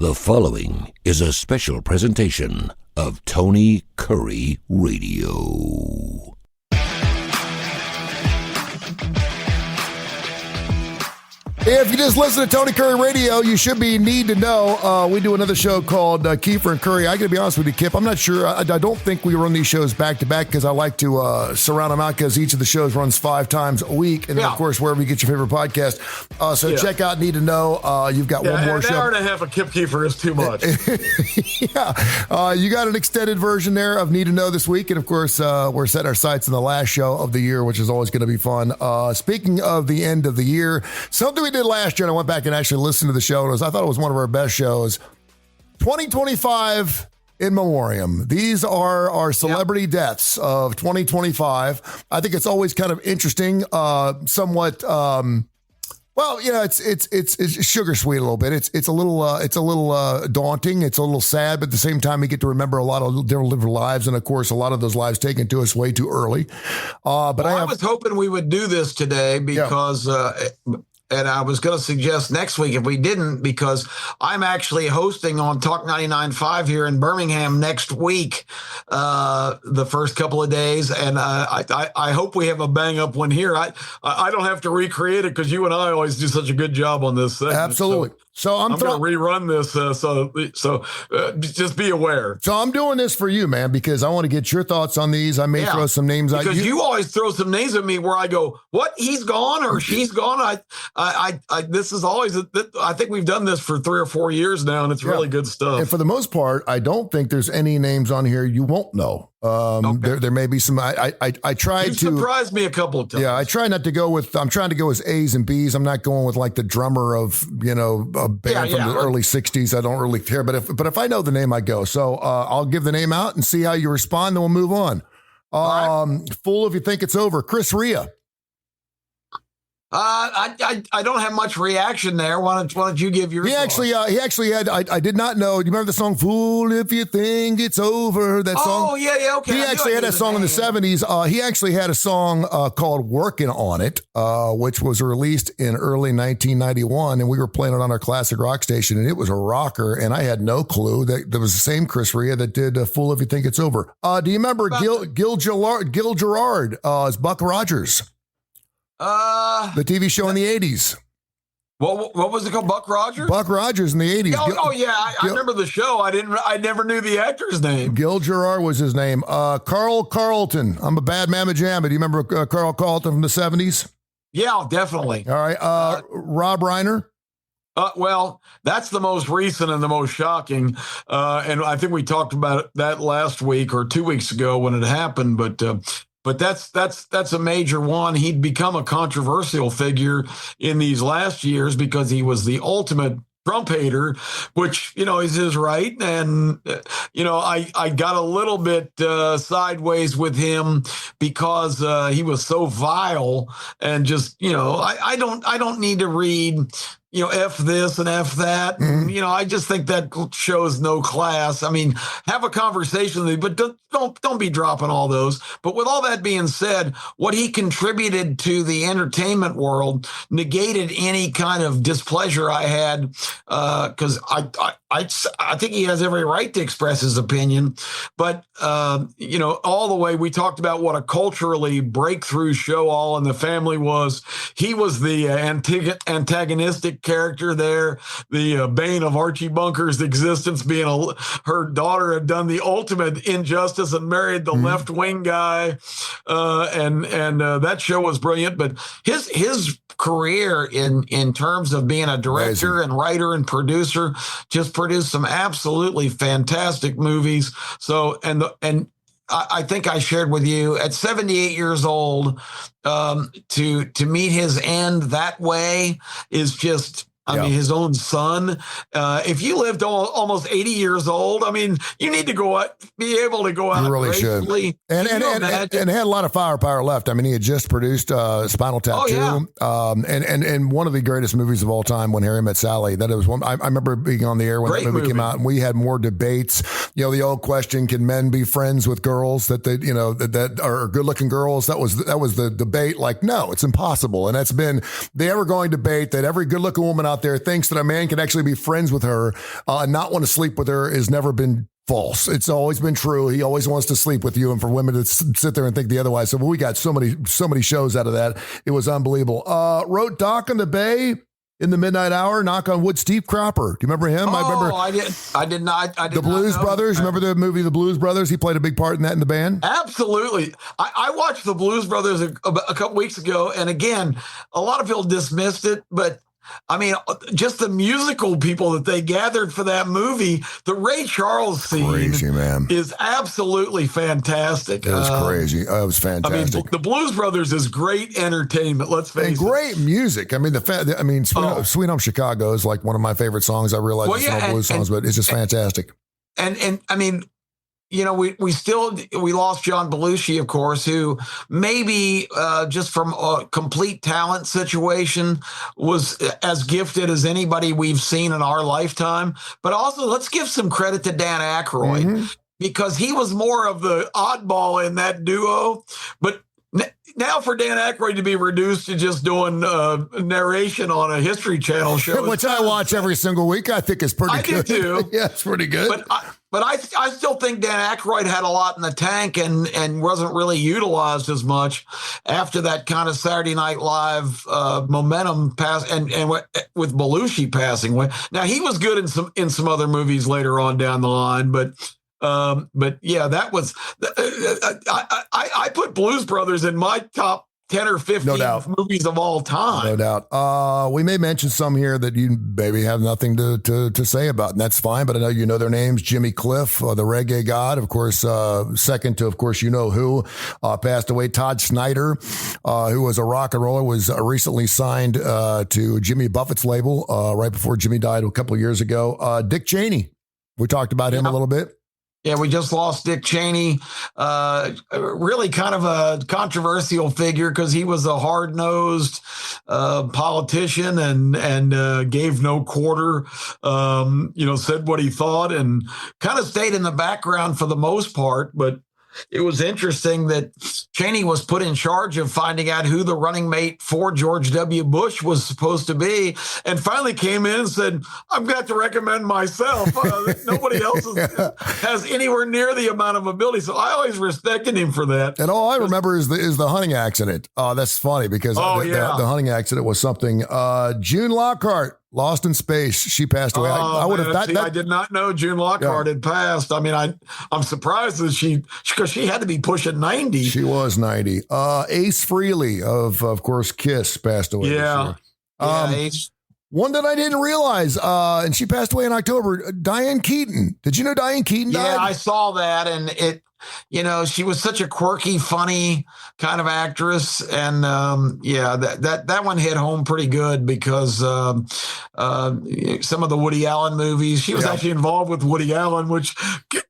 The following is a special presentation of Tony Kurre Radio. If you just listen to Tony Kurre Radio, you should need to know. We do another show called Keefer and Kurre. I got to be honest with you, Kip. I'm not sure. I don't think we run these shows back to back because I like to surround them out because each of the shows runs 5 times a week. And then, of course, wherever you get your favorite podcast. Check out Need to Know. You've got one more show. An hour and a half of Kip Keefer is too much. You got an extended version there of Need to Know this week. And, of course, we're setting our sights on the last show of the year, which is always going to be fun. Speaking of the end of the year, something we did last year, and I went back and actually listened to the show, and I thought it was one of our best shows. 2025 in memoriam. These are our celebrity deaths of 2025. I think it's always kind of interesting, somewhat. It's sugar sweet a little bit. It's a little daunting. It's a little sad, but at the same time, we get to remember a lot of different lives, and of course, a lot of those lives taken to us way too early. I was hoping we would do this today because. And I was going to suggest next week if we didn't, because I'm actually hosting on Talk 99.5 here in Birmingham next week, the first couple of days. And I hope we have a bang up one here. I don't have to recreate it because you and I always do such a good job on this segment. Absolutely. So I'm going to rerun this. So just be aware. So I'm doing this for you, man, because I want to get your thoughts on these. I may throw some names out. Because you always throw some names at me where I go, what? He's gone or she's gone. This is always, I think we've done this for 3 or 4 years now, and it's really good stuff. And for the most part, I don't think there's any names on here you won't know. There may be some. I tried to surprise me a couple of times. Yeah, I try not to go with. I'm trying to go with A's and B's. I'm not going with like the drummer of a band from the early '60s. I don't really care. But if I know the name, I go. So I'll give the name out and see how you respond. Then we'll move on. Fool if you think it's over. Chris Rea. I don't have much reaction there. Why don't you give your? He actually had. I did not know. Do you remember the song "Fool If You Think It's Over"? That song. Oh yeah, okay. He actually had that song in the '70s. He actually had a song called "Working on It," which was released in early 1991, and we were playing it on our classic rock station, and it was a rocker. And I had no clue that there was the same Chris Rea that did "Fool If You Think It's Over." Do you remember Gil Gerard as Buck Rogers? The TV show in the 80s. What was it called? Buck Rogers? Buck Rogers in the 80s. I remember the show. I never knew the actor's name. Gil Gerard was his name. Carl Carlton. I'm a bad mamma jamma. Do you remember Carl Carlton from the 70s? Yeah, definitely. All right. Rob Reiner. Well, that's the most recent and the most shocking. And I think we talked about that last week or 2 weeks ago when it happened. But that's a major one. He'd become a controversial figure in these last years because he was the ultimate Trump hater, which, is his right. And, I got a little bit sideways with him because he was so vile and just, I don't need to read F this and F that. Mm-hmm. I just think that shows no class. I mean, have a conversation with me, but don't be dropping all those. But with all that being said, what he contributed to the entertainment world negated any kind of displeasure I had, because I think he has every right to express his opinion. But, all the way we talked about what a culturally breakthrough show All in the Family was. He was the antagonistic character there, the bane of Archie Bunker's existence, being her daughter had done the ultimate injustice and married the left-wing guy. And that show was brilliant. But his career in terms of being a director and writer and producer just produced some absolutely fantastic movies. So, and I think I shared with you at 78 years old, to meet his end that way is just, I mean, his own son. If you lived almost 80 years old, I mean, you need to be able to go out. You really should. And had a lot of firepower left. I mean, he had just produced Spinal Tap 2. And one of the greatest movies of all time, When Harry Met Sally. That was one. I remember being on the air when that movie came out, and we had more debates You know, the old question, can men be friends with girls that are good looking girls? That was the debate. Like, no, it's impossible. And that's been the ever going debate that every good looking woman out there thinks that a man can actually be friends with her and not want to sleep with her has never been false. It's always been true. He always wants to sleep with you, and for women to sit there and think the otherwise. So we got so many shows out of that. It was unbelievable. Wrote Doc on the Bay in the midnight hour, Knock on Wood. Steve Cropper. Do you remember him? I did not. The Blues Brothers. Remember the movie The Blues Brothers? He played a big part in that in the band. Absolutely. I watched The Blues Brothers a couple weeks ago, and again, a lot of people dismissed it, but I mean, just the musical people that they gathered for that movie, the Ray Charles scene is absolutely fantastic. It was crazy. It was fantastic. I mean, the Blues Brothers is great entertainment. Let's face it. Great music. I mean, Sweet Home Chicago is like one of my favorite songs. I realize it's not blues songs, but it's just fantastic. And I mean, you know, we lost John Belushi, of course, who maybe just from a complete talent situation was as gifted as anybody we've seen in our lifetime. But also, let's give some credit to Dan Aykroyd because he was more of the oddball in that duo. But now for Dan Aykroyd to be reduced to just doing narration on a History Channel show, which I watch every single week, I think is pretty good. I do too. Yeah, it's pretty good. But I still think Dan Aykroyd had a lot in the tank and wasn't really utilized as much after that kind of Saturday Night Live momentum pass and with Belushi passing away. Now he was good in some other movies later on down the line, but yeah, that was I put Blues Brothers in my top 10 or 15 movies of all time. No doubt. We may mention some here that you maybe have nothing to say about, and that's fine, but I know you know their names. Jimmy Cliff, the reggae god, of course, second to, of course, you know who, passed away. Todd Snyder, who was a rock and roller, was recently signed to Jimmy Buffett's label right before Jimmy died a couple of years ago. Dick Cheney, we talked about him a little bit. Yeah, we just lost Dick Cheney, really kind of a controversial figure because he was a hard-nosed politician and gave no quarter, said what he thought and kind of stayed in the background for the most part. But it was interesting that Cheney was put in charge of finding out who the running mate for George W. Bush was supposed to be, and finally came in and said, "I'm going to have to recommend myself. Nobody else has anywhere near the amount of ability." So I always respected him for that. And all I remember is the hunting accident. That's funny because the hunting accident was something. June Lockhart. Lost in Space. She passed away. I would have thought. I did not know June Lockhart had passed. I mean, I'm surprised that because she had to be pushing 90. She was 90. Ace Frehley of course, Kiss passed away. Yeah. Ace. One that I didn't realize, and she passed away in October. Diane Keaton. Did you know Diane Keaton died? Yeah, I saw that, and it. You know, she was such a quirky, funny kind of actress. And that one hit home pretty good because some of the Woody Allen movies, she was actually involved with Woody Allen, which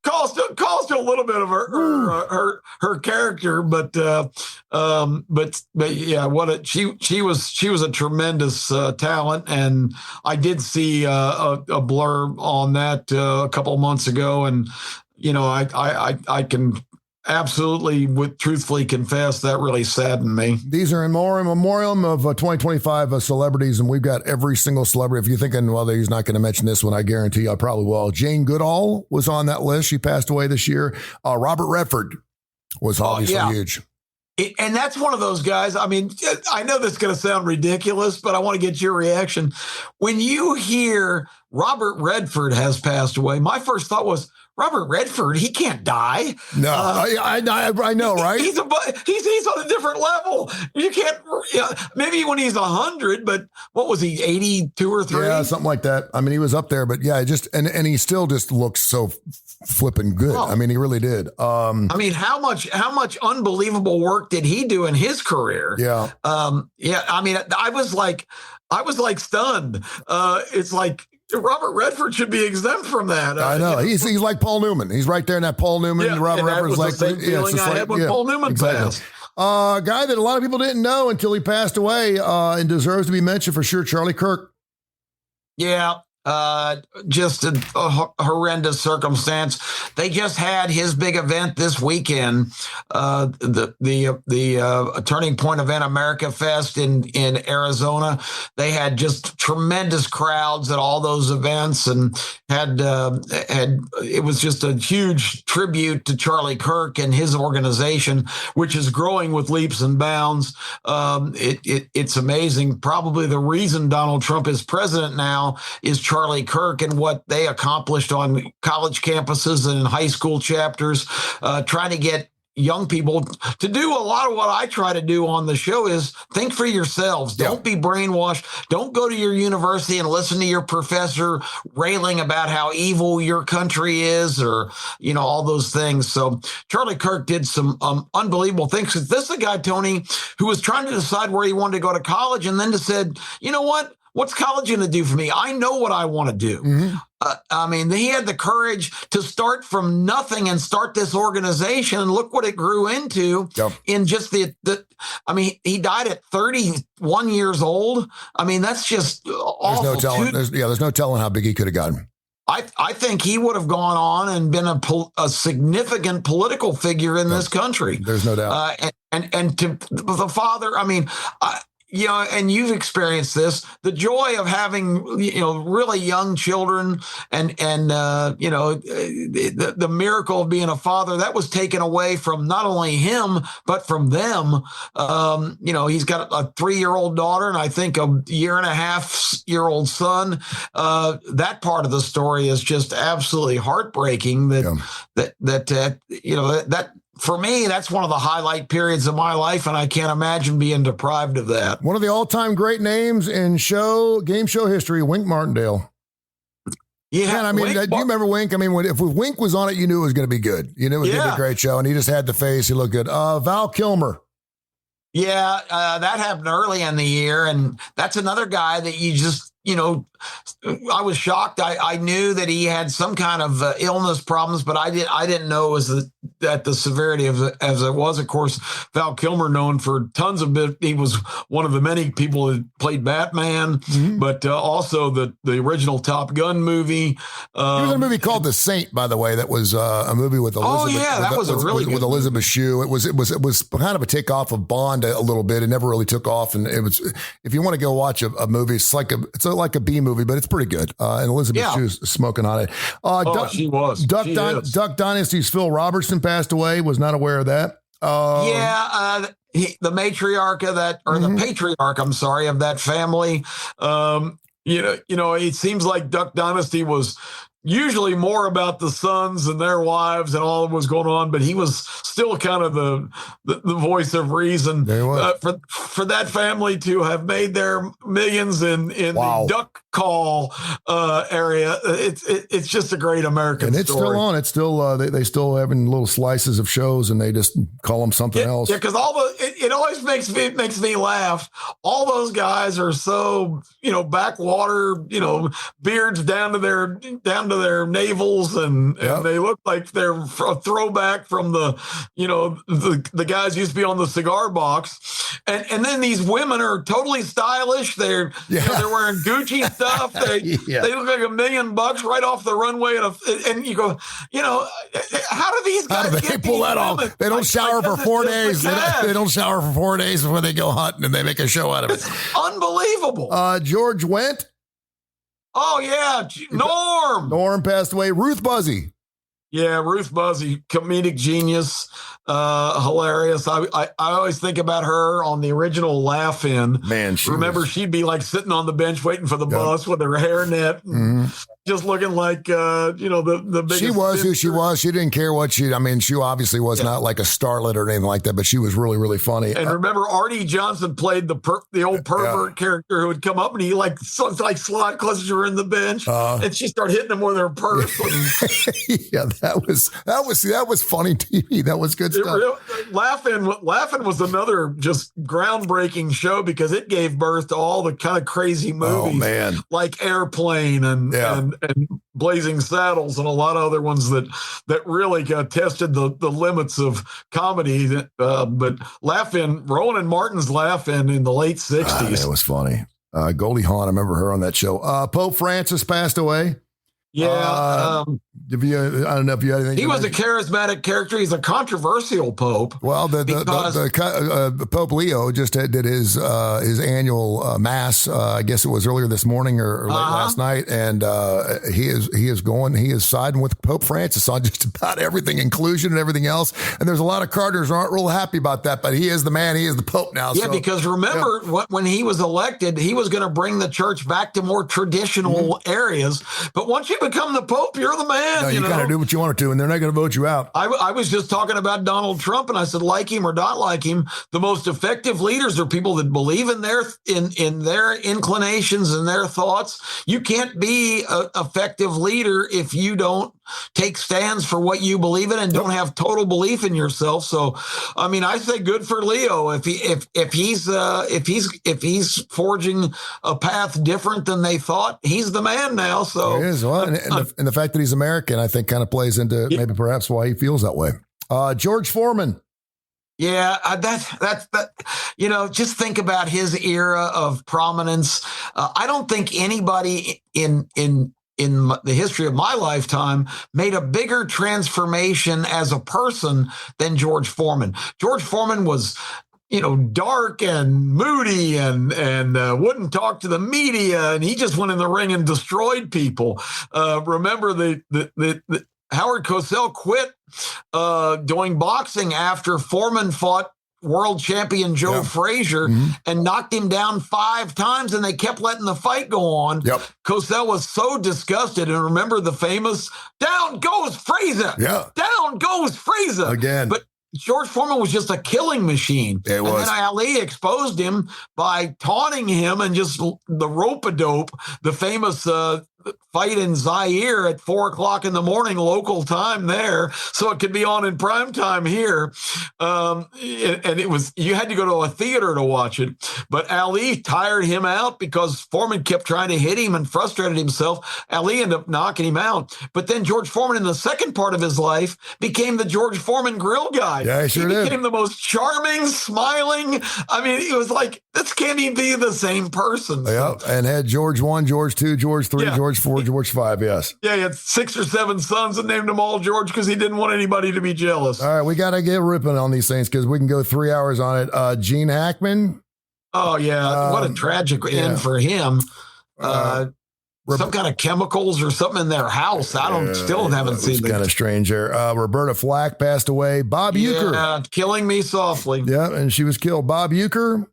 caused a little bit of her character. But yeah, she was a tremendous talent. And I did see a blurb on that a couple of months ago. And you know, I can absolutely, truthfully confess that really saddened me. These are in memoriam of 2025 celebrities, and we've got every single celebrity. If you're thinking, well, he's not going to mention this one, I guarantee I probably will. Jane Goodall was on that list. She passed away this year. Robert Redford was obviously huge. And that's one of those guys. I mean, I know this is going to sound ridiculous, but I want to get your reaction. When you hear Robert Redford has passed away, my first thought was, Robert Redford, he can't die. No, I know, right? He's on a different level. You can't. Maybe when he's 100, but what was he, 82 or 3? Yeah, something like that. I mean, he was up there, but yeah, and he still just looks so flipping good. I mean, he really did. I mean, how much unbelievable work did he do in his career? Yeah. I mean, I was like stunned. It's like, Robert Redford should be exempt from that. I know. He's like Paul Newman. He's right there in that Paul Newman. Yeah, Robert Redford's like the same feeling I had when Paul Newman passed. A guy that a lot of people didn't know until he passed away and deserves to be mentioned for sure, Charlie Kirk. Yeah. just a horrendous circumstance. They just had his big event this weekend, the Turning Point Event America Fest in Arizona. They had just tremendous crowds at all those events, and had it was just a huge tribute to Charlie Kirk and his organization, which is growing with leaps and bounds. It's amazing. Probably the reason Donald Trump is president now is Charlie Kirk and what they accomplished on college campuses and in high school chapters, trying to get young people to do a lot of what I try to do on the show is think for yourselves. Don't be brainwashed. Don't go to your university and listen to your professor railing about how evil your country is, or, all those things. So Charlie Kirk did some unbelievable things. This is a guy, Tony, who was trying to decide where he wanted to go to college, and then said, you know what? What's college going to do for me? I know what I want to do. Mm-hmm. He had the courage to start from nothing and start this organization. And look what it grew into in just he died at 31 years old. That's just awful. There's no telling. There's no telling how big he could have gotten. I think he would have gone on and been a significant political figure in this country. There's no doubt. And to the father, and you've experienced this, the joy of having, really young children and the miracle of being a father, that was taken away from not only him, but from them. He's got a 3-year-old daughter and I think a 1.5-year-old son. That part of the story is just absolutely heartbreaking that for me, that's one of the highlight periods of my life, and I can't imagine being deprived of that. One of the all-time great names in game show history, Wink Martindale. Yeah, do you remember Wink? If Wink was on it, you knew it was going to be good. You knew it was going to be a great show, and he just had the face. He looked good. Val Kilmer. Yeah, that happened early in the year, and that's another guy that you just, I was shocked. I knew that he had some kind of illness problems, but I didn't know it was at the severity as it was. Of course, Val Kilmer, known for tons of it. He was one of the many people that played Batman, but also the original Top Gun movie. He was in a movie called The Saint, by the way. That was a movie with Elizabeth. Oh yeah, that was a really good with Elizabeth Shue. It was kind of a takeoff of Bond a little bit. It never really took off, and it was. If you want to go watch a movie, it's like a B movie, but it's pretty good. And Elizabeth Shue's smoking on it. She was. Duck Dynasty's Phil Robertson passed away. Was not aware of that. The matriarch of that, or the patriarch, I'm sorry, of that family. It seems like Duck Dynasty was usually more about the sons and their wives and all that was going on, but he was still kind of the voice of reason. For that family to have made their millions in the duck call area. It's just a great American and it's story. Still on. It's still they still having little slices of shows, and they just call them something else. Yeah, because it always makes me laugh. All those guys are so backwater, beards down to their navels, and they look like they're a throwback from the guys used to be on the cigar box, and then these women are totally stylish. They're wearing Gucci stuff. They look like $1 million right off the runway, and you go, how do these guys pull that off? They don't shower for 4 days. They don't shower for 4 days before they go hunting, and they make a show out of it. It's unbelievable. George Wendt. Oh yeah, Norm passed away. Ruth Buzzy. Yeah, Ruth Buzzy, comedic genius, hilarious. I always think about her on the original Laugh-In. Man, she'd be like sitting on the bench waiting for the bus with her hairnet, just looking like the biggest. She was who she was. She didn't care what she obviously was not like a starlet or anything like that, but she was really, really funny. And remember, Artie Johnson played the old pervert character who would come up and he slide closer to her in the bench, and she started hitting him with her purse. That was funny TV. That was good stuff. Laugh-In was another just groundbreaking show because it gave birth to all the kind of crazy movies, like Airplane and Blazing Saddles and a lot of other ones that really tested the limits of comedy. But Laugh-In, Rowan and Martin's Laugh-In in the late 60s. It was funny. Goldie Hawn, I remember her on that show. Pope Francis passed away. Yeah. I don't know if you had anything. He was a charismatic character. He's a controversial pope. Well, the Pope Leo just did his annual mass. I guess it was earlier this morning or late last night, and he is siding with Pope Francis on just about everything, inclusion and everything else. And there's a lot of cardinals who aren't real happy about that, but he is the man. He is the Pope now. Yeah, because remember when he was elected, he was going to bring the church back to more traditional areas. But once you become the Pope, you're the man. No, you got to do what you want to do, and they're not going to vote you out. I was just talking about Donald Trump, and I said, like him or not like him, the most effective leaders are people that believe in their inclinations and their thoughts. You can't be an effective leader if you don't take stands for what you believe in and don't have total belief in yourself. So, I mean, I say good for Leo if he's forging a path different than they thought. He's the man now. So he is. Well, and the fact that he's American, I think, kind of plays into maybe perhaps why he feels that way. George Foreman. Yeah, that just think about his era of prominence. I don't think anybody in the history of my lifetime made a bigger transformation as a person than George Foreman. George Foreman was, dark and moody and wouldn't talk to the media, and he just went in the ring and destroyed people. Remember the Howard Cosell quit doing boxing after Foreman fought world champion Joe Frazier and knocked him down 5 times, and they kept letting the fight go on. Cosell was so disgusted, and remember the famous "down goes Frazier," down goes Frazier again. But George Foreman was just a killing machine. It was. And then Ali exposed him by taunting him and just the rope-a-dope, the famous fight in Zaire at 4:00 in the morning, local time there. So it could be on in prime time here. And it was, you had to go to a theater to watch it. But Ali tired him out because Foreman kept trying to hit him and frustrated himself. Ali ended up knocking him out. But then George Foreman, in the second part of his life, became the George Foreman grill guy. Yeah, he became the most charming, smiling. I mean, it was like, this can't even be the same person. Yeah, and had George 1, George 2, George 3, George 4, George 5, yes. Yeah, he had 6 or 7 sons and named them all George because he didn't want anybody to be jealous. All right, we got to get ripping on these things because we can go 3 hours on it. Gene Hackman. Oh, yeah. What a tragic end for him. Some kind of chemicals or something in their house. I haven't seen it. Kind of strange there. Roberta Flack passed away. Bob Uecker. Yeah, killing me softly. Yeah, and she was killed. Bob Uecker.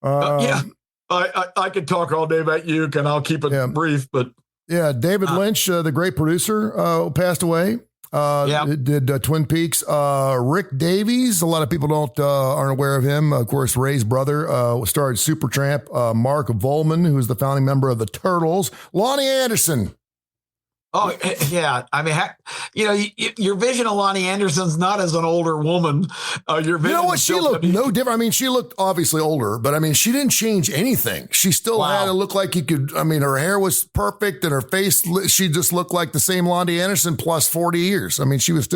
I could talk all day about Uecker, and I'll keep it brief, but. Yeah, David Lynch, the great producer, passed away. Did Twin Peaks. Rick Davies, a lot of people aren't aware of him. Of course, Ray's brother, starred Supertramp. Mark Volman, who's the founding member of the Turtles. Lonnie Anderson. Oh, yeah. I mean, your vision of Lonnie Anderson's not as an older woman. Your vision, you know what? She looked no different. I mean, she looked obviously older, but I mean, she didn't change anything. She still had to look like you could. I mean, her hair was perfect and her face, she just looked like the same Lonnie Anderson plus 40 years. I mean, she was a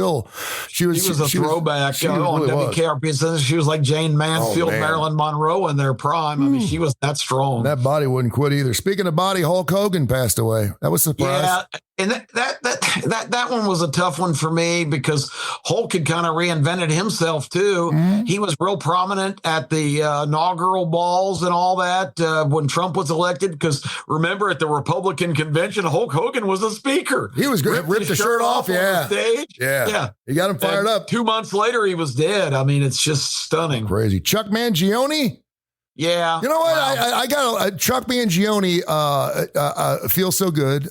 throwback. On WKRP. She was like Jane Mansfield, Marilyn Monroe in their prime. I mean, she was that strong. That body wouldn't quit either. Speaking of body, Hulk Hogan passed away. That was a surprise. Yeah. And that one was a tough one for me because Hulk had kind of reinvented himself too. Mm-hmm. He was real prominent at the inaugural balls and all that when Trump was elected. Because remember, at the Republican convention, Hulk Hogan was a speaker. He was great. Ripped the shirt off. On the stage. Yeah. He got him fired up. 2 months later, he was dead. I mean, it's just stunning. Crazy. Chuck Mangione. Yeah. You know what? Wow. I got Chuck Mangione, Feel So Good,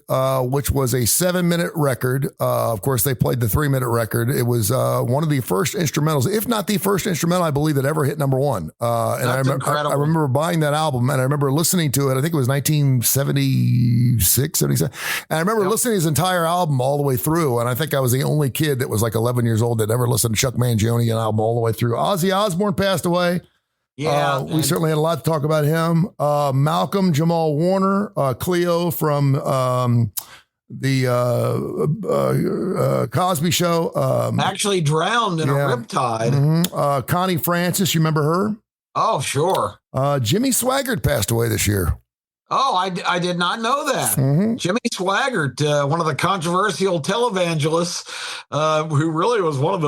which was a 7-minute record. Of course, they played the 3-minute record. It was one of the first instrumentals, if not the first instrumental, I believe, that ever hit number 1. And I remember buying that album, and I remember listening to it. I think it was 1976, 77. And I remember listening to his entire album all the way through. And I think I was the only kid that was like 11 years old that ever listened to Chuck Mangione an album all the way through. Ozzy Osbourne passed away. Yeah, we certainly had a lot to talk about him. Malcolm Jamal Warner, Cleo from the Cosby Show. Actually drowned in a riptide. Mm-hmm. Connie Francis, you remember her? Oh, sure. Jimmy Swaggart passed away this year. Oh, I did not know that. Mm-hmm. Jimmy Swaggart, one of the controversial televangelists, who really was one of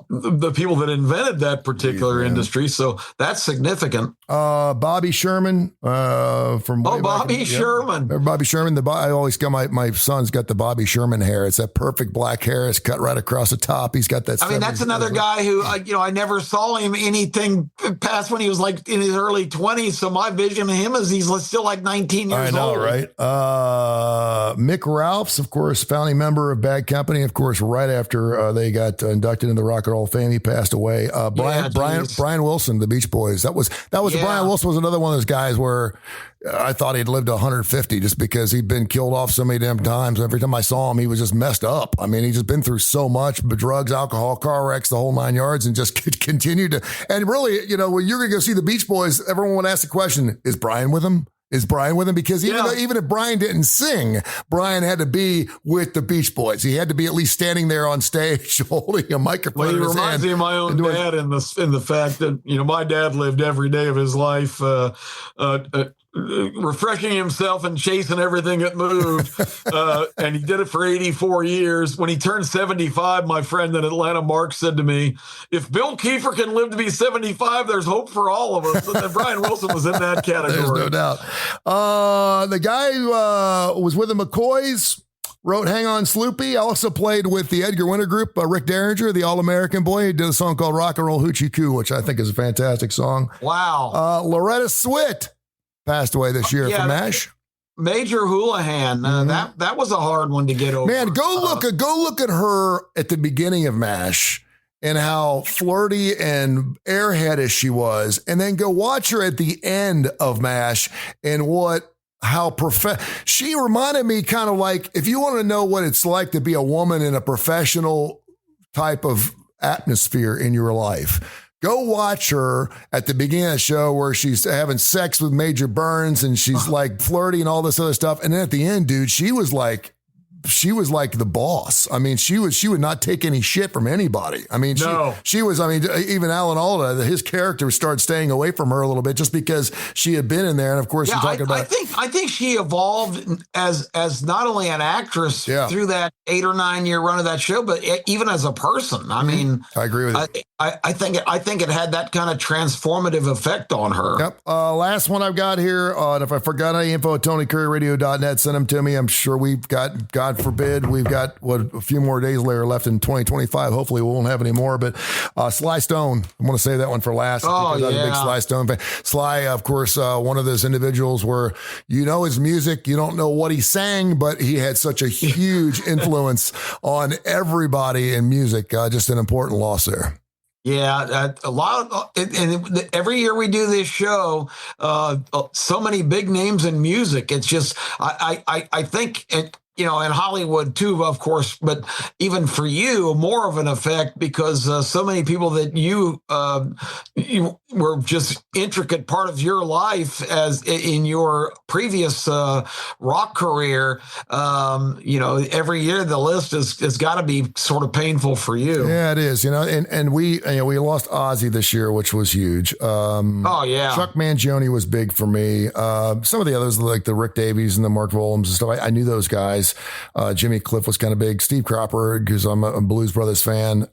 the people that invented that particular industry. So that's significant. Bobby Sherman from Bobby Sherman. Bobby Sherman. I always got my son's got the Bobby Sherman hair. It's that perfect black hair. It's cut right across the top. He's got that. I mean, that's another guy who I never saw him anything past when he was like in his early 20s. So my vision of him is he's still like 19 years I know, old. right? Mick Ralphs, of course, founding member of Bad Company. Of course, right after they got inducted into the Rock and Roll Fame, he passed away. Brian Wilson, the Beach Boys. That was Brian Wilson was another one of those guys where I thought he'd lived to 150 just because he'd been killed off so many damn times. Every time I saw him, he was just messed up. I mean, he's just been through so much, but drugs, alcohol, car wrecks, the whole 9 yards, and just continued to. And really, when you're going to go see the Beach Boys, everyone would ask the question, is Brian with him? Is Brian with him? Because even if Brian didn't sing, Brian had to be with the Beach Boys. He had to be at least standing there on stage holding a microphone. Well, he in his reminds hand me of my own dad in the fact that my dad lived every day of his life refreshing himself and chasing everything that moved. And he did it for 84 years. When he turned 75, my friend in Atlanta, Mark, said to me, if Bill Keefer can live to be 75, there's hope for all of us. And then Brian Wilson was in that category. There's no doubt. The guy who was with the McCoys, wrote Hang On Sloopy, also played with the Edgar Winter Group, Rick Derringer, the All-American boy. He did a song called Rock and Roll Hoochie Coo, which I think is a fantastic song. Wow. Loretta Swit passed away this year from MASH. Major Houlihan. That was a hard one to get over. Man, go look at her at the beginning of MASH and how flirty and airheadish she was, and then go watch her at the end of MASH and she reminded me kind of like, if you want to know what it's like to be a woman in a professional type of atmosphere in your life, go watch her at the beginning of the show where she's having sex with Major Burns and she's like flirty and all this other stuff. And then at the end, dude, she was like the boss. I mean, she would not take any shit from anybody. I mean, she was, even Alan Alda, his character started staying away from her a little bit just because she had been in there. And of course, I think she evolved as not only an actress through that 8 or 9 year run of that show, but even as a person. I mean, I agree with you. I think it had that kind of transformative effect on her. Yep. Last one I've got here. And if I forgot any info at TonyCurryRadio.net, send them to me. I'm sure we've got, God forbid, we've got a few more days later left in 2025. Hopefully we won't have any more, but Sly Stone, I'm going to save that one for last because I'm a big Sly Stone fan. Sly, of course, one of those individuals where his music, you don't know what he sang, but he had such a huge influence on everybody in music. Just an important loss there. Yeah, a lot of, and every year we do this show, so many big names in music. It's just, I think, in Hollywood too, of course, but even for you, more of an effect because so many people that you were just intricate part of your life as in your previous rock career. Every year the list has got to be sort of painful for you. Yeah, it is. And we lost Ozzy this year, which was huge. Chuck Mangione was big for me. Some of the others like the Rick Davies and the Mark Volums and stuff. I knew those guys. Jimmy Cliff was kind of big. Steve Cropper, because I'm a Blues Brothers fan.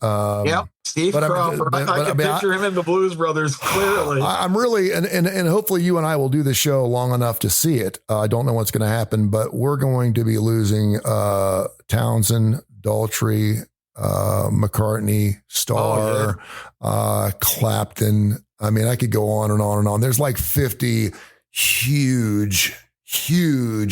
Steve Cropper. I can picture him in the Blues Brothers clearly. I'm really, and hopefully you and I will do the show long enough to see it. I don't know what's going to happen, but we're going to be losing Townsend, Daltrey, McCartney, Starr, Clapton. I mean, I could go on and on and on. There's like 50 huge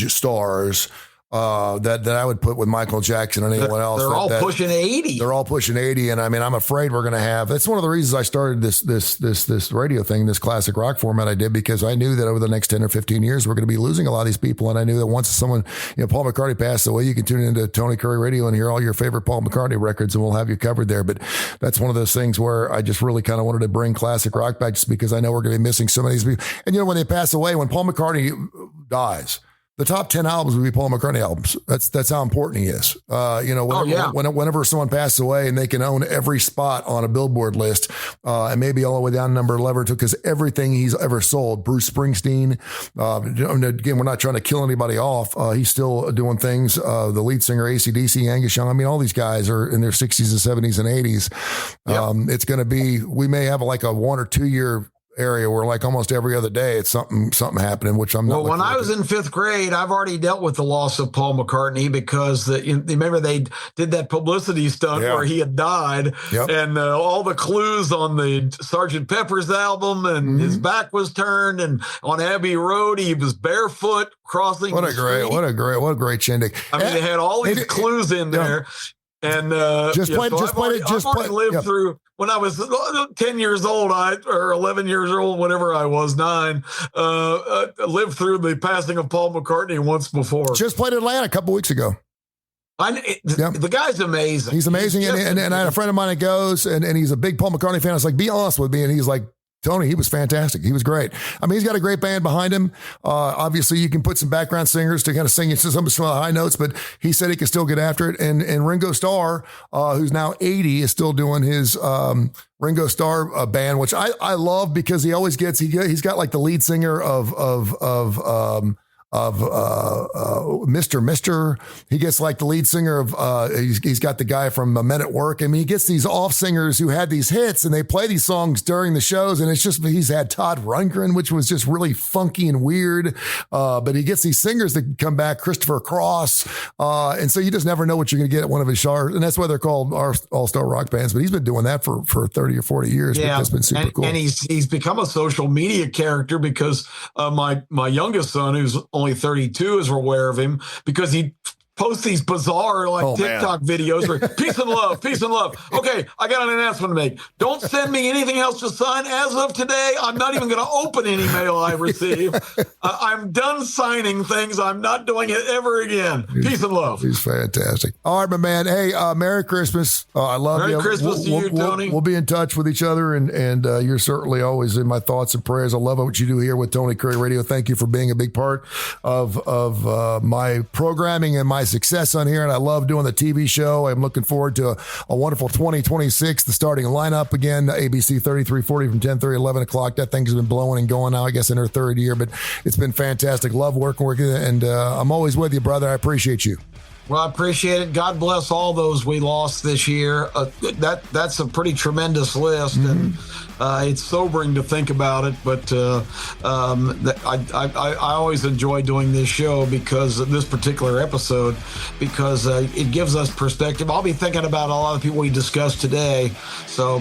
stars that I would put with Michael Jackson and anyone else. They're all pushing 80. They're all pushing 80. And I mean, I'm afraid we're going to have, that's one of the reasons I started this radio thing, this classic rock format I did, because I knew that over the next 10 or 15 years, we're going to be losing a lot of these people. And I knew that once someone, Paul McCartney passed away, you can tune into Tony Curry Radio and hear all your favorite Paul McCartney records and we'll have you covered there. But that's one of those things where I just really kind of wanted to bring classic rock back just because I know we're going to be missing so many of these people. And when they pass away, when Paul McCartney dies, the top 10 albums would be Paul McCartney albums. That's how important he is. Whenever someone passes away and they can own every spot on a Billboard list, and maybe all the way down to number 11, because everything he's ever sold, Bruce Springsteen, again, we're not trying to kill anybody off. He's still doing things. The lead singer, AC/DC, Angus Young. I mean, all these guys are in their 60s and 70s and 80s. Yep. It's going to be, we may have like a 1 or 2 year area where like almost every other day it's something happening, which I'm not. Well, when I was in 5th grade, I've already dealt with the loss of Paul McCartney because remember they did that publicity stunt where he had died, and all the clues on the Sgt. Pepper's album, and his back was turned, and on Abbey Road he was barefoot crossing. What a great shindig. I mean, they had all these clues in there. And I've already lived through when I was 10 years old, or 11 years old, whatever I was, 9. Lived through the passing of Paul McCartney once before. Just played Atlanta a couple weeks ago. The guy's amazing. He's amazing, and I had a friend of mine that goes, and he's a big Paul McCartney fan. I was like, be honest with me, and he's like, Tony, he was fantastic. He was great. I mean, he's got a great band behind him. Obviously, you can put some background singers to kind of sing some of the high notes, but he said he could still get after it. And Ringo Starr, who's now 80, is still doing his Ringo Starr band, which I love because he always gets he's got like the lead singer of Mr. He gets like the lead singer of, he's got the guy from Men at Work. I mean, he gets these off singers who had these hits and they play these songs during the shows. And it's just, he's had Todd Rundgren, which was just really funky and weird. But he gets these singers that come back, Christopher Cross. And so you just never know what you're going to get at one of his shows. And that's why they're called our all-star rock bands. But he's been doing that for 30 or 40 years. Yeah. That's been super cool. And he's become a social media character because my youngest son, who's only 32, is aware of him because he post these bizarre TikTok videos where peace and love, peace and love. Okay, I got an announcement to make. Don't send me anything else to sign as of today. I'm not even going to open any mail I receive. I'm done signing things. I'm not doing it ever again. Peace and love. He's fantastic. All right, my man. Hey, Merry Christmas. I love you. Merry Christmas to you, Tony. We'll be in touch with each other, and you're certainly always in my thoughts and prayers. I love what you do here with Tony Kurre Radio. Thank you for being a big part of my programming and my success on here, and I love doing the TV show. I'm looking forward to a wonderful 2026, the starting lineup again, ABC 3340 from 10:30, 11 o'clock. That thing's been blowing and going now, I guess, in her 3rd year, but it's been fantastic. Love working with you, and I'm always with you, brother. I appreciate you. Well, I appreciate it. God bless all those we lost this year. That's a pretty tremendous list, and it's sobering to think about it. But I always enjoy doing this show because of this particular episode, because it gives us perspective. I'll be thinking about a lot of people we discussed today. So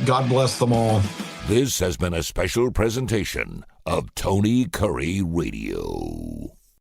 God bless them all. This has been a special presentation of Tony Kurre Radio.